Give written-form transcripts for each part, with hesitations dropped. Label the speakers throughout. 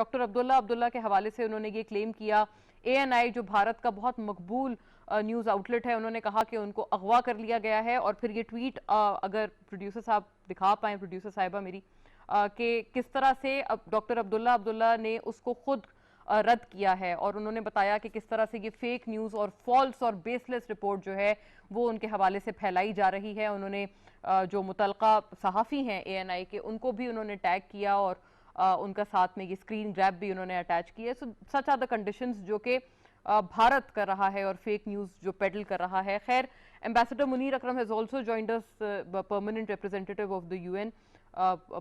Speaker 1: Doctor عبداللہ کے حوالے سے انہوں نے یہ کلیم کیا. ANI جو بھارت کا بہت مقبول نیوز آؤٹ لیٹ ہے، انہوں نے کہا کہ ان کو اغوا کر لیا گیا ہے، اور پھر یہ ٹویٹ اگر پروڈیوسر صاحب دکھا پائیں، پروڈیوسر صاحبہ میری، کہ کس طرح سے ڈاکٹر عبداللہ نے اس کو خود رد کیا ہے، اور انہوں نے بتایا کہ کس طرح سے یہ فیک نیوز اور فالس اور بیس لیس رپورٹ جو ہے وہ ان کے حوالے سے پھیلائی جا رہی ہے. انہوں نے جو متعلقہ صحافی ہیں ANI کے، ان کو بھی انہوں نے ٹیگ کیا، اور ان کا ساتھ میں یہ اسکرین گریب بھی انہوں نے اٹیچ کی ہے. سو سچ آر دا کنڈیشنز جو کہ بھارت کر رہا ہے اور فیک نیوز جو پیڈل کر رہا ہے. خیر، Ambassador Munir Akram has also joined us, permanent representative of the UN,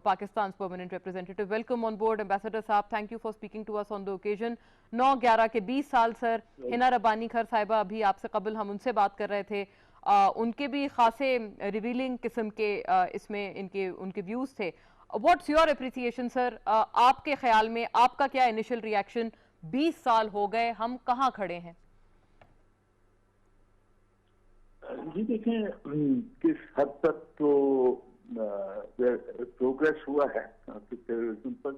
Speaker 1: Pakistan's permanent representative. Welcome on board, Ambassador Saab. Thank you for speaking to us on the occasion. 9/11 کے 20 سال سر. ہنا ربانی کھر صاحبہ ابھی آپ سے قبل ہم ان سے بات کر رہے تھے، ان کے بھی خاصے ریویلنگ قسم کے اس میں ان کے ویوز تھے. واٹس یور اپریسیشن سر؟ آپ کے خیال میں آپ کا کیا انیشل ریاکشن؟ 20 سال ہو گئے، ہم کہاں کھڑے ہیں؟
Speaker 2: جی دیکھیں، کس حد تک تو پروگریس ہوا ہے ٹیررزم پر.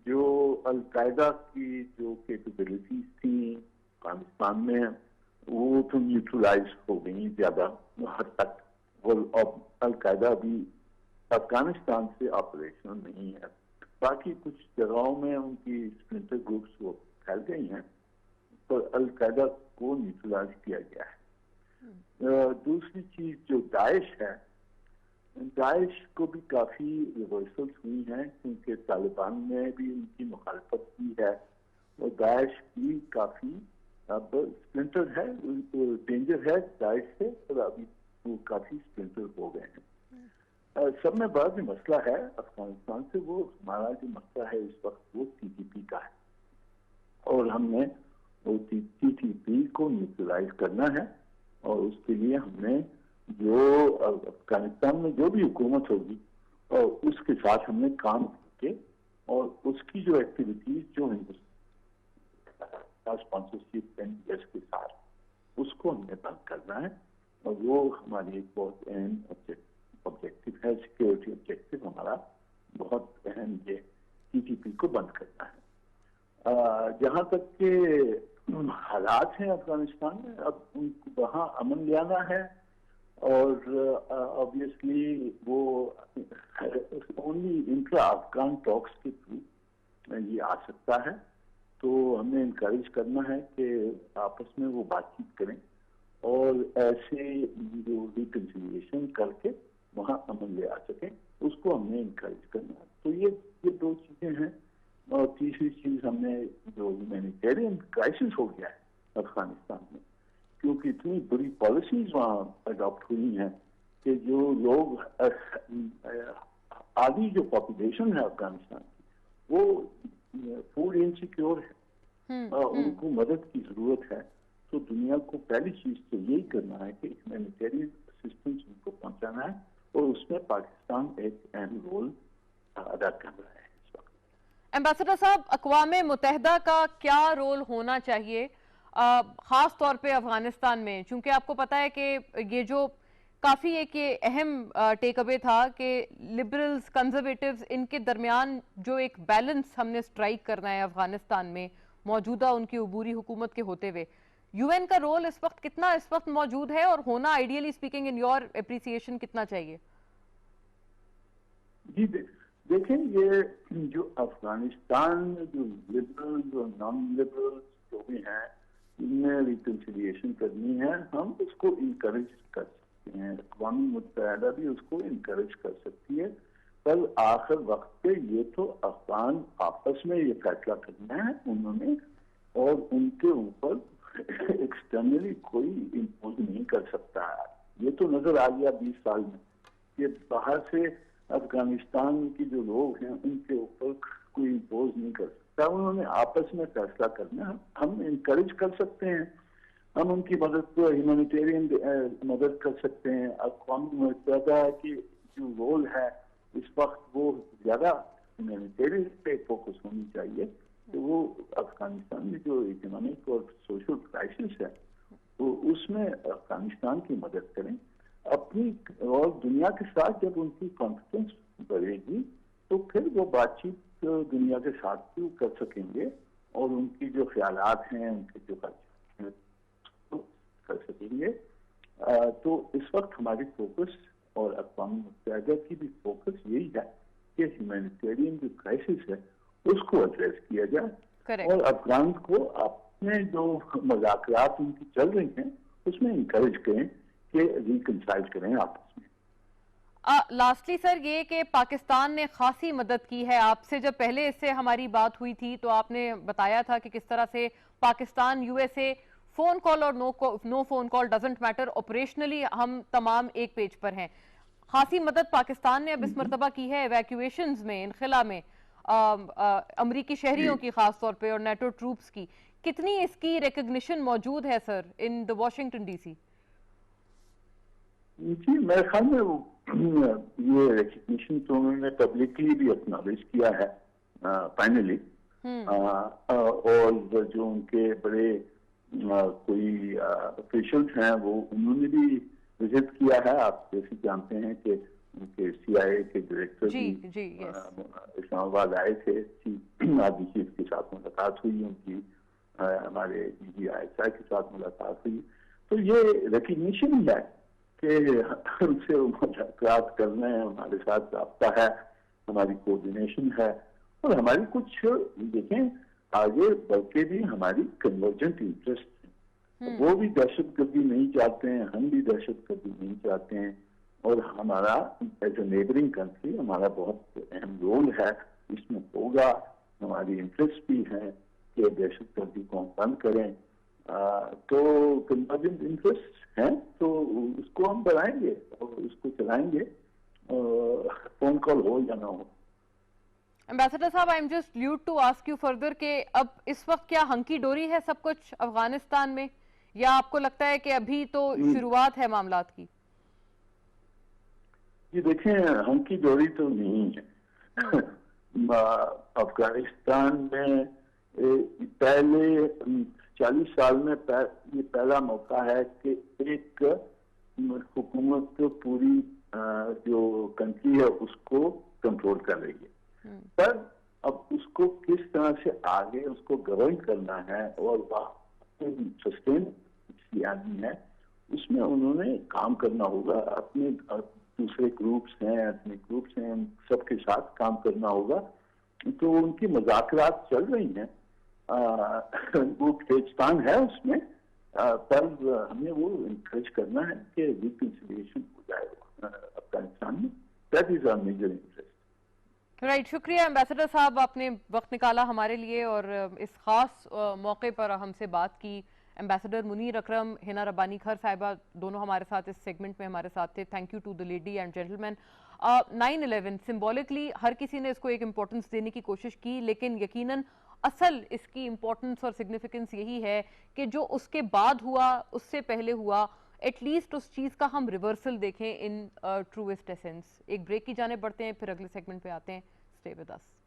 Speaker 2: جو القاعدہ کی جو کیپیبلٹیز تھیں افغانستان میں، وہ تو نیوٹرلائز ہو گئی زیادہ حد تک. القاعدہ بھی افغانستان سے آپریشنل نہیں ہے. باقی کچھ جگہوں میں ان کی اسپلنٹر گروپس وہ پھیل گئی ہیں، پر القاعدہ کو نیوٹرلائز کیا گیا ہے. دوسری چیز جو داعش ہے، داعش کو بھی کافی ریورسلز ہوئی ہیں، کیونکہ طالبان نے بھی ان کی مخالفت کی ہے، اور داعش بھی کافی اب اسپلنٹر ہے. ڈینجر ہے داعش سے، پر ابھی وہ کافی اسپلنٹر ہو گئے ہیں. سب میں بڑا جو مسئلہ ہے افغانستان سے، وہ ہمارا جو مسئلہ ہے اس وقت وہ TTP کا ہے، اور ہم نے وہ TTP کو نیوٹرلائز کرنا ہے. اور اس کے لیے ہم نے جو افغانستان میں جو بھی حکومت ہوگی اور اس کے ساتھ ہم نے کام کے، اور اس کی جو ایکٹیویٹیز جو ہندوستان اسپانسرشپ کے ساتھ اس کو ہم نے بند کرنا ہے. اور وہ ہماری ایک بہت اہم آبجیکٹو ہے، سیکیورٹی آبجیکٹو ہمارا بہت اہم یہ TTP کو بند کرنا ہے. جہاں تک کہ حالات ہیں افغانستان میں، اب ان کو وہاں امن لانا ہے، اور obviously وہ اونلی انٹرا افغان ٹاکس کے تھرو یہ آ سکتا ہے. تو ہمیں انکریج کرنا ہے کہ آپس میں وہ بات چیت کریں، اور ایسے جو ریکنسیلیشن کر کے وہاں امن لے آ سکیں، اس کو ہم نے انکریج کرنا ہے. تو یہ دو چیزیں ہیں. اور تیسری چیز، ہم نے جو ہیومینیٹیرین کرائسس ہو گیا ہے افغانستان میں، کیونکہ اتنی بری پالیسیز وہاں اڈاپٹ ہوئی ہیں کہ جو لوگ آدھی جو پاپولیشن ہے افغانستان کی، وہ فوڈ انسیکیور ہے، ان کو مدد کی ضرورت ہے. تو دنیا کو پہلی چیز تو یہی کرنا ہے کہ ہیومینیٹیرین اسسٹنس ان کو پہنچانا ہے، اور اس میں پاکستان ایک اہم رول ادا کر رہا ہے.
Speaker 1: ایمبیسڈر صاحب، اقوام متحدہ کا کیا رول ہونا چاہیے خاص طور پہ افغانستان میں؟ چونکہ آپ کو پتا ہے کہ یہ جو کافی ایک اہم ٹیک اوے تھا کہ لبرلز کنزرویٹیوز ان کے درمیان جو ایک بیلنس ہم نے سٹرائک کرنا ہے افغانستان میں موجودہ ان کی عبوری حکومت کے ہوتے ہوئے. UN کا رول اس وقت موجود ہے، اور ہونا ideally speaking in your appreciation کتنا چاہیے؟
Speaker 2: جی دیکھیں، یہ جو افغانستان میں جو لبرلز اور نان لبرلز جو بھی ہیں، ان میں ریکنسیلیشن کرنی ہے. ہم اس کو انکریج کر سکتے ہیں، اقوام متحدہ بھی اس کو انکریج کر سکتی ہے. پر آخر وقت پہ یہ تو افغان آپس میں یہ فیصلہ کرنا ہے انہوں نے، اور ان کے اوپر ایکسٹرنلی کوئی امپوز نہیں کر سکتا ہے. یہ تو نظر آ گیا 20 سال میں کہ باہر سے افغانستان کی جو لوگ ہیں ان کے اوپر کوئی امپوز نہیں کر سکتا. انہوں نے آپس میں فیصلہ کرنا ہے. ہم انکریج کر سکتے ہیں، ہم ان کی مدد کو ہیومینیٹیرین مدد کر سکتے ہیں. اقوام متحدہ کی جو رول ہے اس وقت وہ زیادہ ہیومینیٹیرین پہ فوکس ہونی چاہیے، کہ وہ افغانستان میں جو اکنامک اور سوشل کرائسس ہے تو اس میں افغانستان کی مدد کریں اپنی، اور دنیا کے ساتھ جب ان کی کانفیڈنس بڑھے گی تو پھر وہ بات چیت دنیا کے ساتھ بھی کر سکیں گے اور ان کی جو خیالات ہیں ان کے جو کر سکیں گے. تو اس وقت ہماری فوکس اور اقوام متحدہ کی بھی فوکس یہی ہے کہ ہیومینیٹیرین جو کرائسس ہے اس کو ایڈریس کیا جائے اور افغان کو اپنے جو مذاکرات ان کی چل رہی ہیں اس میں انکریج کریں کہ ریکنسائل کریں آپس میں.
Speaker 1: لاسٹلی سر یہ کہ پاکستان نے خاصی مدد کی ہے آپ سے. جب پہلے اس سے ہماری بات ہوئی تھی تو آپ نے بتایا تھا کہ کس طرح سے Pakistan U S A phone call اور no phone call doesn't matter operationally ہم تمام ایک پیج پر ہیں. خاصی مدد پاکستان نے اب اس مرتبہ کی ہے ایویکویشنز میں, انخلا میں, امریکی شہریوں کی خاص طور پہ اور نیٹو ٹروپس کی. کتنی اس کی ریکگنیشن موجود ہے سر ان دا واشنگٹن ڈی سی؟
Speaker 2: جی میرے خیال میں یہ ریکگنیشن تو انہوں نے پبلکلی بھی اکنالج کیا ہے فائنلی, اور جو ان کے بڑے کوئی آفیشلز ہیں وہ انہوں نے بھی وزٹ کیا ہے. آپ جیسے جانتے ہیں کہ ان کے سی آئی اے کے ڈائریکٹر بھی اسلام آباد آئے تھے, آرمی چیف کے ساتھ ملاقات ہوئی ان کی, ہمارے جی آئی ایس آئی کے ساتھ ملاقات ہوئی. تو یہ ریکگنیشن ہی ہے کہ ان سے مذاکرات کرنا ہے, ہمارے ساتھ رابطہ ہے, ہماری کوآرڈینیشن ہے اور ہماری کچھ دیکھیں آگے بڑھ کے بھی ہماری کنورجنٹ انٹرسٹ ہیں. وہ بھی دہشت گردی نہیں چاہتے ہیں, ہم بھی دہشت گردی نہیں چاہتے ہیں, اور ہمارا ایز اے نیبرنگ کنٹری ہمارا بہت اہم رول ہے اس میں ہوگا. ہماری انٹرسٹ بھی ہیں کہ دہشت گردی کو ہم بند کریں. تو کنورجنٹ انٹرسٹ ہیں تو اس کو ہم بڑھائیں گے اور اس کو چلائیں گے, فون کال ہو یا نہ ہو.
Speaker 1: ایمبیسڈر صاحب I am just loved to ask you further کہ اب اس وقت کیا ہنکی ڈوری ہے سب کچھ افغانستان میں, یا آپ کو لگتا ہے کہ ابھی تو شروعات ہے معاملات کی؟
Speaker 2: جی دیکھیں ہنکی ڈوری تو نہیں ہے. افغانستان میں پہلے 40 سال میں یہ پہلا موقع ہے کہ ایک حکومت پوری جو کنٹری ہے اس کو کنٹرول کر رہی ہے. پر اب اس کو کس طرح سے آگے اس کو گورن کرنا ہے اور سسٹین آدمی ہے اس میں انہوں نے کام کرنا ہوگا. اپنے دوسرے گروپس ہیں, اپنے گروپس ہیں, ان سب کے ساتھ کام کرنا ہوگا. تو ان کی مذاکرات چل رہی ہیں, وہ کھینچتان ہے اس میں, پر ہمیں وہ انکریج کرنا ہے کہ ریکنسیلیشن ہو جائے افغانستان میں. That is our major interest.
Speaker 1: Right, شکریہ ایمبیسڈر صاحب, آپ نے وقت نکالا ہمارے لیے اور اس خاص موقع پر ہم سے بات کی. ایمبیسڈر منیر اکرم, ہنا ربانی کھر صاحبہ دونوں ہمارے ساتھ اس سیگمنٹ میں ہمارے ساتھ تھے. Thank you to the lady and gentleman. 9/11 symbolically ہر کسی نے اس کو ایک امپورٹنس دینے کی کوشش کی, لیکن یقیناً اصل اس کی امپورٹنس اور سگنیفیکنس یہی ہے کہ جو اس کے بعد ہوا, اس سے پہلے ہوا, ایٹ لیسٹ اس چیز کا ہم ریورسل دیکھیں ان ٹروسٹ ایسنس. ایک بریک کی جانب بڑھتے ہیں, پھر اگلے سیگمنٹ پہ آتے ہیں. Stay with us.